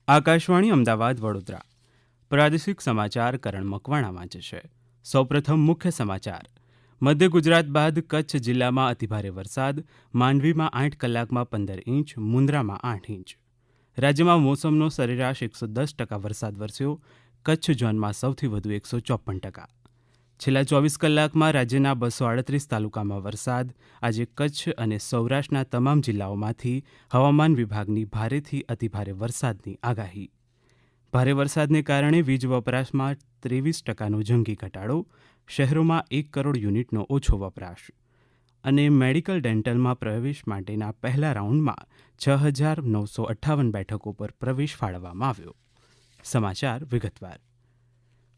આકાશવાણી અમદાવાદ વડોદરા પ્રાદેશિક સમાચાર કરણ મકવાણા વાંચે છે. સૌપ્રથમ મુખ્ય સમાચાર. મધ્ય ગુજરાત બાદ કચ્છ જિલ્લામાં અતિભારે વરસાદ. માંડવીમાં 8 કલાકમાં 15 ઇંચ, મુન્દ્રામાં 8 ઇંચ. રાજ્યમાં મોસમનો સરેરાશ 110% વરસાદ વરસ્યો. કચ્છ ઝોનમાં સૌથી વધુ 154%. છેલ્લા 24 કલાકમાં રાજ્યના 238 તાલુકામાં વરસાદ. આજે કચ્છ અને સૌરાષ્ટ્રના તમામ જિલ્લાઓમાંથી હવામાન વિભાગની ભારેથી અતિભારે વરસાદની આગાહી. ભારે વરસાદને કારણે વીજ વપરાશમાં 23%નો જંગી ઘટાડો. શહેરોમાં 1 કરોડ યુનિટનો ઓછો વપરાશ. અને મેડિકલ ડેન્ટલમાં પ્રવેશ માટેના પહેલા રાઉન્ડમાં 6,958 બેઠકો પર પ્રવેશ ફાળવવામાં આવ્યો. સમાચાર વિગતવાર.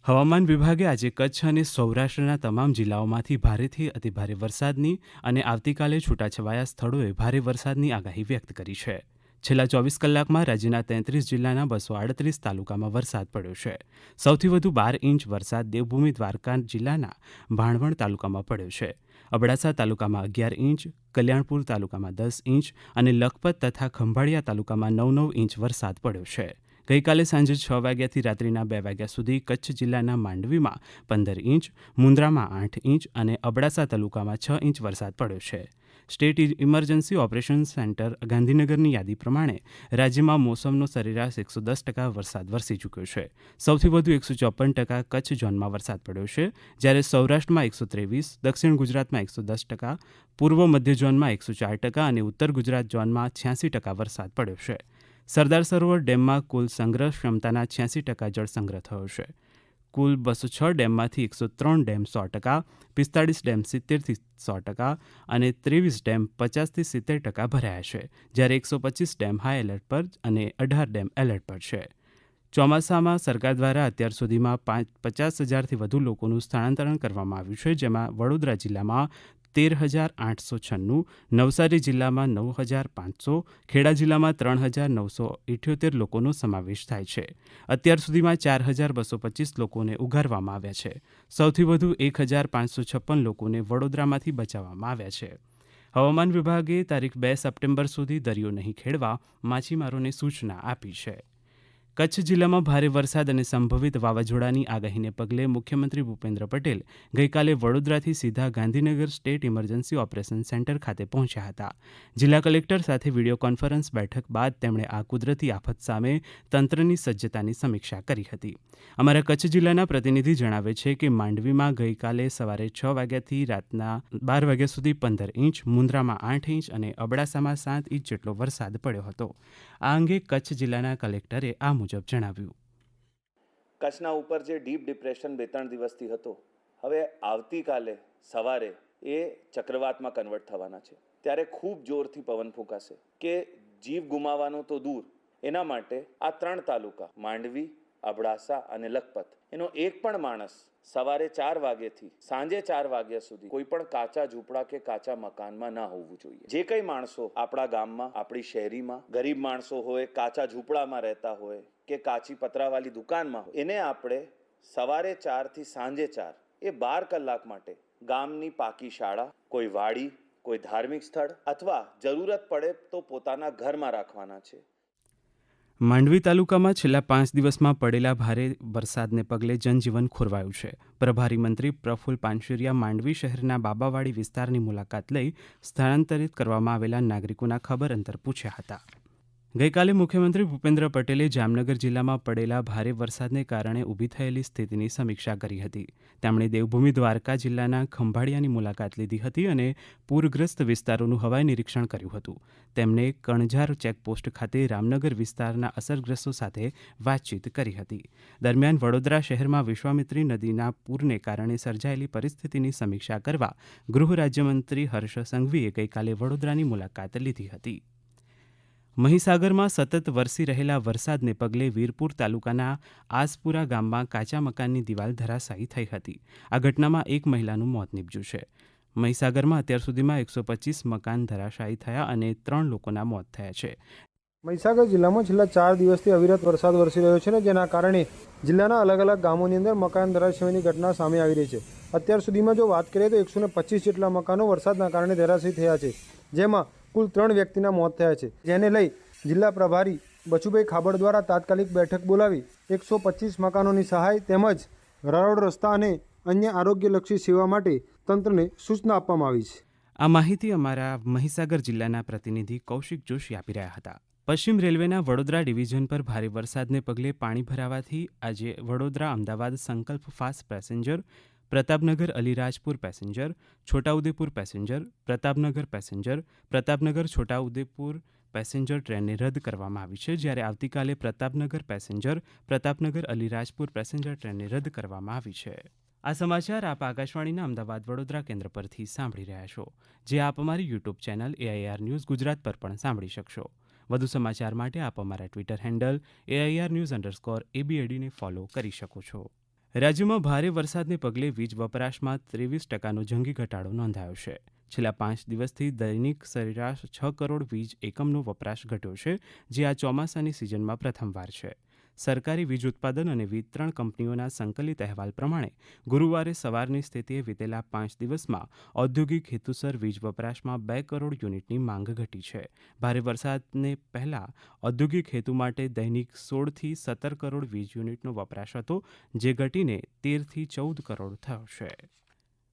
હવામાન વિભાગે આજે કચ્છ અને સૌરાષ્ટ્રના તમામ જિલ્લાઓમાંથી ભારેથી અતિભારે વરસાદની અને આવતીકાલે છૂટાછવાયા સ્થળોએ ભારે વરસાદની આગાહી વ્યક્ત કરી છે. છેલ્લા 24 કલાકમાં રાજ્યના 33 જિલ્લાના 238 તાલુકામાં વરસાદ પડ્યો છે. સૌથી વધુ 12 ઇંચ વરસાદ દેવભૂમિ દ્વારકા જિલ્લાના ભાણવડ તાલુકામાં પડ્યો છે. અબડાસા તાલુકામાં 11 ઇંચ, કલ્યાણપુર તાલુકામાં 10 ઇંચ અને લખપત તથા ખંભાળિયા તાલુકામાં 9 ઇંચ વરસાદ પડ્યો છે. ગઈકાલે સાંજે 6 વાગ્યાથી રાત્રિના 2 વાગ્યા સુધી કચ્છ જિલ્લાના માંડવીમાં 15 ઇંચ, મુન્દ્રામાં 8 ઇંચ અને અબડાસા તાલુકામાં 6 ઇંચ વરસાદ પડ્યો છે. સ્ટેટ ઇમરજન્સી ઓપરેશન સેન્ટર ગાંધીનગરની યાદી પ્રમાણે રાજ્યમાં મોસમનો સરેરાશ 110% વરસાદ વરસી ચૂક્યો છે. સૌથી વધુ 154% કચ્છ ઝોનમાં વરસાદ પડ્યો છે, જ્યારે સૌરાષ્ટ્રમાં 123%, દક્ષિણ ગુજરાતમાં 110%, પૂર્વ મધ્ય ઝોનમાં 104% અને ઉત્તર ગુજરાત ઝોનમાં 86% વરસાદ પડ્યો છે. સરદાર સરોવર ડેમમાં કુલ સંગ્રહ ક્ષમતાના 86% જળ સંગ્રહ થયો છે. કુલ 206 ડેમમાંથી 103 ડેમ 100%, 45 ડેમ 70% અને 23 ડેમ 50-70% ભરાયા છે, જ્યારે 125 ડેમ હાઈ એલર્ટ પર અને 18 ડેમ એલર્ટ પર છે. ચોમાસામાં સરકાર દ્વારા અત્યાર સુધીમાં 50,000થી વધુ લોકોનું સ્થળાંતરણ કરવામાં આવ્યું છે, જેમાં વડોદરા જિલ્લામાં 13,896, નવસારી જિલ્લામાં 9,500, ખેડા જિલ્લામાં 3,978 લોકોનો સમાવેશ થાય છે. અત્યાર સુધીમાં 4,225 લોકોને ઉગારવામાં આવ્યા છે. સૌથી વધુ 1,556 લોકોને વડોદરામાંથી બચાવવામાં આવ્યા છે. હવામાન વિભાગે તારીખ 2 સપ્ટેમ્બર સુધી દરિયો નહીં ખેડવા માછીમારોને સૂચના આપી છે. કચ્છ જિલ્લામાં ભારે વરસાદ અને સંભવિત વાવાઝોડાની આગાહીને પગલે મુખ્યમંત્રી ભૂપેન્દ્ર પટેલ ગઈકાલે વડોદરાથી સીધા Gandhinagar state emergency operation centre ખાતે પહોંચ્યા હતા. જિલ્લા કલેક્ટર સાથે વિડીયો કોન્ફરન્સ બેઠક બાદ તેમણે આ કુદરતી આફત સામે તંત્રની સજ્જતાની સમીક્ષા કરી હતી. અમારા કચ્છ જિલ્લાના પ્રતિનિધિ જણાવે છે કે માંડવીમાં ગઈકાલે સવારે 6 વાગ્યાથી રાતના 12 વાગ્યા સુધી 15 ઇંચ, મુન્દ્રામાં 8 ઇંચ અને અબડાસામાં 7 ઇંચ જેટલો વરસાદ પડ્યો હતો. આ અંગે કચ્છ જિલ્લાના કલેક્ટરે આ મુજબ જણાવ્યું. કચ્છના ઉપર જે ડીપ ડિપ્રેશન 2-3 દિવસથી હતો, હવે આવતીકાલે સવારે એ ચક્રવાતમાં કન્વર્ટ થવાના છે. ત્યારે ખૂબ જોરથી પવન ફૂંકાશે કે જીવ ગુમાવવાનો તો દૂર, એના માટે આ 3 તાલુકા માંડવી, અબડાસા અને લખપત એનો એક પણ માણસ સવારે 4 વાગ્યાથી સાંજે 4 વાગ્યા સુધી કોઈ પણ કાચા ઝૂંપડા કે કાચા મકાનમાં ના હોવું જોઈએ. જે કંઈ માણસો આપણા ગામમાં, આપણી શહેરીમાં ગરીબ માણસો હોય, કાચા ઝૂંપડામાં રહેતા હોય કે કાચી પતરાવાળી દુકાનમાં હોય, એને આપણે સવારે 4 થી સાંજે 4 એ 12 કલાક માટે ગામની પાકી શાળા, કોઈ વાડી, કોઈ ધાર્મિક સ્થળ અથવા જરૂરત પડે તો પોતાના ઘરમાં રાખવાના છે. માંડવી તાલુકામાં છેલ્લા 5 દિવસમાં પડેલા ભારે વરસાદને પગલે જનજીવન ખોરવાયું છે. પ્રભારી મંત્રી પ્રફુલ પાનશેરિયા માંડવી શહેરના બાબાવાડી વિસ્તારની મુલાકાત લઈ સ્થળાંતરિત કરવામાં આવેલા નાગરિકોના ખબર અંતર પૂછ્યા હતા. ગઈકાલે મુખ્યમંત્રી ભૂપેન્દ્ર પટેલે જામનગર જિલ્લામાં પડેલા ભારે વરસાદને કારણે ઊભી થયેલી સ્થિતિની સમીક્ષા કરી હતી. તેમણે દેવભૂમિ દ્વારકા જિલ્લાના ખંભાળિયાની મુલાકાત લીધી હતી અને પૂરગ્રસ્ત વિસ્તારોનું હવાઈ નિરીક્ષણ કર્યું હતું. તેમણે કણઝાર ચેકપોસ્ટ ખાતે રામનગર વિસ્તારના અસરગ્રસ્તો સાથે વાતચીત કરી હતી. દરમિયાન વડોદરા શહેરમાં વિશ્વામિત્રી નદીના પૂરને કારણે સર્જાયેલી પરિસ્થિતિની સમીક્ષા કરવા ગૃહ રાજ્યમંત્રી હર્ષ સંઘવીએ ગઈકાલે વડોદરાની મુલાકાત લીધી હતી. મહીસાગરમાં સતત વરસી રહેલા વરસાદને પગલે વીરપુર તાલુકાના આસપુરા ગામમાં કાચા મકાનની દિવાલ ધરાશાયી થઈ હતી. આ ઘટનામાં એક મહિલાનું મોત નીપજ્યું છે. મહીસાગરમાં અત્યાર સુધીમાં 125 મકાન ધરાશાયી થયા અને 3 લોકોના મોત થયા છે. મહીસાગર જિલ્લામાં છેલ્લા 4 દિવસથી અવિરત વરસાદ વરસી રહ્યો છે, જેના કારણે જિલ્લાના અલગ અલગ ગામોની અંદર મકાન ધરાશાયીની ઘટના સામે આવી રહી છે. અત્યાર સુધીમાં જો વાત કરીએ તો 125 જેટલા મકાનો વરસાદના કારણે ધરાશાયી થયા છે, જેમાં કુલ 3 વ્યક્તિના મોત થયા છે. જેને લઈ જિલ્લા પ્રભારી બચુભાઈ ખાબડ દ્વારા તાત્કાલિક બેઠક બોલાવી 125 મકાનોની સહાય તેમજ રોડ રસ્તા અને અન્ય આરોગ્યલક્ષી સેવા માટે તંત્રને સૂચના આપવામાં આવી છે. આ માહિતી અમારા મહીસાગર જિલ્લાના પ્રતિનિધિ કૌશિક જોશી આપી રહ્યા હતા. પશ્ચિમ રેલવેના વડોદરા ડિવિઝન પર ભારે વરસાદને પગલે પાણી ભરાવાથી આજે Vadodara Ahmedabad Sankalp fast passenger, Pratapnagar Alirajpur passenger, Chhotaudepur passenger, Pratapnagar passenger, Pratapnagar Chhotaudepur passenger ટ્રેનને રદ કરવામાં આવી છે, જ્યારે આવતીકાલે પ્રતાપનગર પેસેન્જર, પ્રતાપનગર અલીરાજપુર પેસેન્જર ટ્રેનને રદ કરવામાં આવી છે. આ સમાચાર આપ આકાશવાણીના અમદાવાદ વડોદરા કેન્દ્ર પરથી સાંભળી રહ્યા છો, જે આપ અમારી YouTube channel AIR news Gujarat પર પણ સાંભળી શકશો. વધુ સમાચાર માટે આપ અમારા ટ્વિટર હેન્ડલ AIR_news_ABAD ને ફોલો કરી શકો છો. રાજ્યમાં ભારે વરસાદને પગલે વીજ વપરાશમાં 23% જંગી ઘટાડો નોંધાયો છે. છેલ્લા 5 દિવસથી દૈનિક સરેરાશ 6 કરોડ વીજ એકમનો વપરાશ ઘટ્યો છે, જે આ ચોમાસાની સિઝનમાં પ્રથમવાર છે. સરકારી વીજ ઉત્પાદન અને વિતરણ કંપનીઓના સંકલિત અહેવાલ પ્રમાણે ગુરુવારે સવારની સ્થિતિએ વિતેલા 5 દિવસમાં ઔદ્યોગિક હેતુસર વીજ વપરાશમાં 2 કરોડ યુનિટની માંગ ઘટી છે. ભારે વરસાદને પહેલા ઔદ્યોગિક હેતુ માટે દૈનિક 16થી 17 કરોડ વીજ યુનિટનો વપરાશ હતો, જે ઘટીને 13થી 14 કરોડ થયો છે.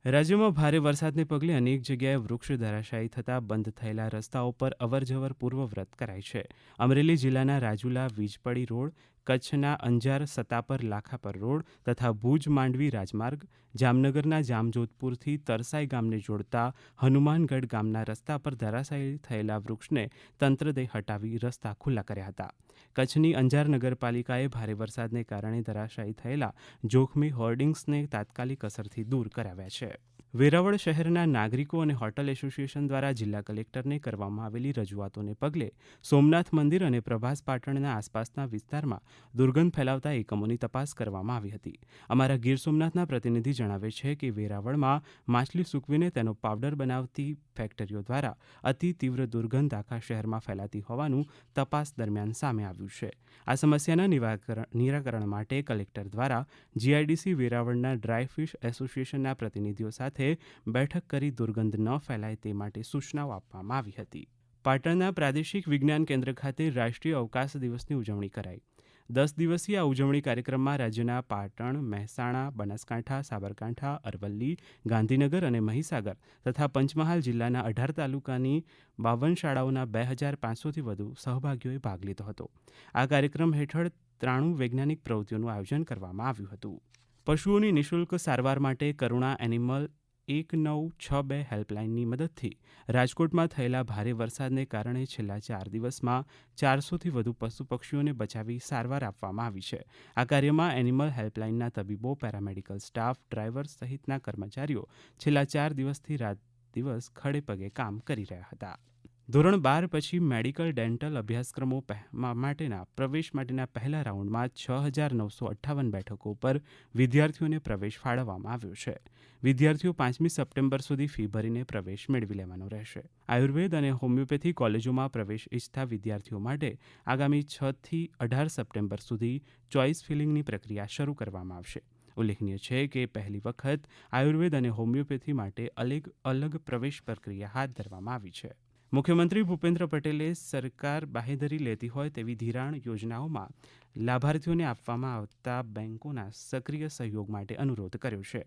રાજ્યમાં ભારે વરસાદને પગલે અનેક જગ્યાએ વૃક્ષ ધરાશાયી થતાં બંધ થયેલા રસ્તાઓ પર અવરજવર પૂર્વવ્રત કરાઈ છે. અમરેલી જિલ્લાના રાજુલા વીજપડી રોડ, કચ્છના અંજાર સતાપર લાખાપર રોડ તથા ભુજ માંડવી રાજમાર્ગ, જામનગરના જામજોધપુરથી તરસાઈ ગામને જોડતા હનુમાનગઢ ગામના રસ્તા પર ધરાશાયી થયેલા વૃક્ષને તંત્રએ હટાવી રસ્તા ખુલ્લા કર્યા હતા. કચ્છની અંજાર નગરપાલિકાએ ભારે વરસાદને કારણે ધરાશાયી થયેલા જોખમી હોર્ડિંગ્સને તાત્કાલિક અસરથી દૂર કરાવ્યા છે. વેરાવળ શહેરના નાગરિકો અને હોટલ એસોસિએશન દ્વારા જિલ્લા કલેક્ટરને કરવામાં આવેલી રજૂઆતોને પગલે સોમનાથ મંદિર અને પ્રભાસ પાટણના આસપાસના વિસ્તારમાં દુર્ગંધ ફેલાવતા એકમોની તપાસ કરવામાં આવી હતી. અમારા ગીર સોમનાથના પ્રતિનિધિ જણાવે છે કે વેરાવળમાં માછલી સૂકવીને તેનો પાવડર બનાવતી ફેક્ટરીઓ દ્વારા અતિ તીવ્ર દુર્ગંધ આખા શહેરમાં ફેલાતી હોવાનું તપાસ દરમિયાન સામે આવ્યું છે. આ સમસ્યાના નિરાકરણ માટે કલેક્ટર દ્વારા GIDC વેરાવળના ડ્રાય ફિશ એસોસિએશનના પ્રતિનિધિઓ સાથે બેઠક કરી દુર્ગંધ ન ફેલાય તે માટે સૂચનાઓ આપવામાં આવી હતી. પાટણના પ્રાદેશિક વિજ્ઞાન કેન્દ્ર ખાતે રાષ્ટ્રીય અવકાશ દિવસની ઉજવણી કરાઈ. 10 દિવસીય આ ઉજવણી કાર્યક્રમમાં રાજ્યના પાટણ, મહેસાણા, બનાસકાંઠા, સાબરકાંઠા, અરવલ્લી, ગાંધીનગર અને મહીસાગર તથા પંચમહાલ જિલ્લાના 18 તાલુકાની 52 શાળાઓના 2500થી વધુ સહભાગીઓએ ભાગ લીધો હતો. આ કાર્યક્રમ હેઠળ 93 વૈજ્ઞાનિક પ્રવૃત્તિઓનું આયોજન કરવામાં આવ્યું હતું. પશુઓની નિઃશુલ્ક સારવાર માટે કરુણા એનિમલ 1962 હેલ્પલાઇનની મદદથી રાજકોટમાં થયેલા ભારે વરસાદને કારણે છેલ્લા 4 દિવસમાં 400થી વધુ પશુ પક્ષીઓને બચાવી સારવાર આપવામાં આવી છે. આ કાર્યમાં એનિમલ હેલ્પલાઇનના તબીબો, પેરામેડિકલ સ્ટાફ, ડ્રાઈવર્સ સહિતના કર્મચારીઓ છેલ્લા 4 દિવસથી રાત દિવસ ખડે પગે કામ કરી રહ્યા હતા. ધોરણ 12 પછી મેડિકલ ડેન્ટલ અભ્યાસક્રમો માટેના પ્રવેશ માટેના પહેલા રાઉન્ડમાં 6958 બેઠકો પર વિદ્યાર્થીઓને પ્રવેશ ફાળવવામાં આવ્યો છે. વિદ્યાર્થીઓ 5મી સપ્ટેમ્બર સુધી ફી ભરીને પ્રવેશ મેળવી લેવાનો રહેશે. આયુર્વેદ અને હોમિયોપેથી કોલેજોમાં પ્રવેશ ઈચ્છતા વિદ્યાર્થીઓ માટે આગામી 6થી 18 સપ્ટેમ્બર સુધી ચોઇસ ફિલિંગની પ્રક્રિયા શરૂ કરવામાં આવશે. ઉલ્લેખનીય છે કે પહેલી વખત આયુર્વેદ અને હોમિયોપેથી માટે અલગ પ્રવેશ પ્રક્રિયા હાથ ધરવામાં આવી છે. મુખ્યમંત્રી ભૂપેન્દ્ર પટેલે સરકાર બાહેધરી લેતી હોય તેવી ધિરાણ યોજનાઓમાં લાભાર્થીઓને આપવામાં આવતા બેન્કોના સક્રિય સહયોગ માટે અનુરોધ કર્યો છે.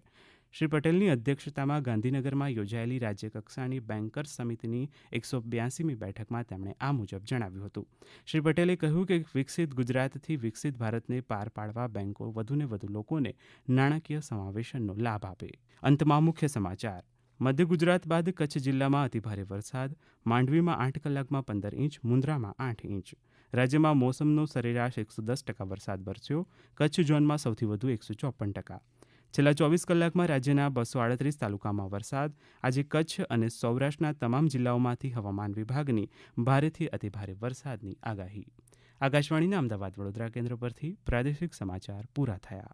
શ્રી પટેલની અધ્યક્ષતામાં ગાંધીનગરમાં યોજાયેલી રાજ્યકક્ષાની બેન્કર્સ સમિતિની 182મી બેઠકમાં તેમણે આ મુજબ જણાવ્યું હતું. શ્રી પટેલે કહ્યું કે વિકસિત ગુજરાતથી વિકસિત ભારતને પાર પાડવા બેન્કો વધુને વધુ લોકોને નાણાકીય સમાવેશનનો લાભ આપે. અંતમાં મુખ્ય સમાચાર. મધ્ય ગુજરાત બાદ કચ્છ જિલ્લામાં અતિભારે વરસાદ. માંડવીમાં 8 કલાકમાં 15 ઇંચ, મુન્દ્રામાં 8 ઇંચ. રાજ્યમાં મોસમનો સરેરાશ 110% વરસાદ વરસ્યો. કચ્છ ઝોનમાં સૌથી વધુ 154%. છેલ્લા 24 કલાકમાં રાજ્યના 238 તાલુકામાં વરસાદ. આજે કચ્છ અને સૌરાષ્ટ્રના તમામ જિલ્લાઓમાંથી હવામાન વિભાગની ભારેથી અતિભારે વરસાદની આગાહી. આકાશવાણીના અમદાવાદ વડોદરા કેન્દ્ર પરથી પ્રાદેશિક સમાચાર પૂરા થયા.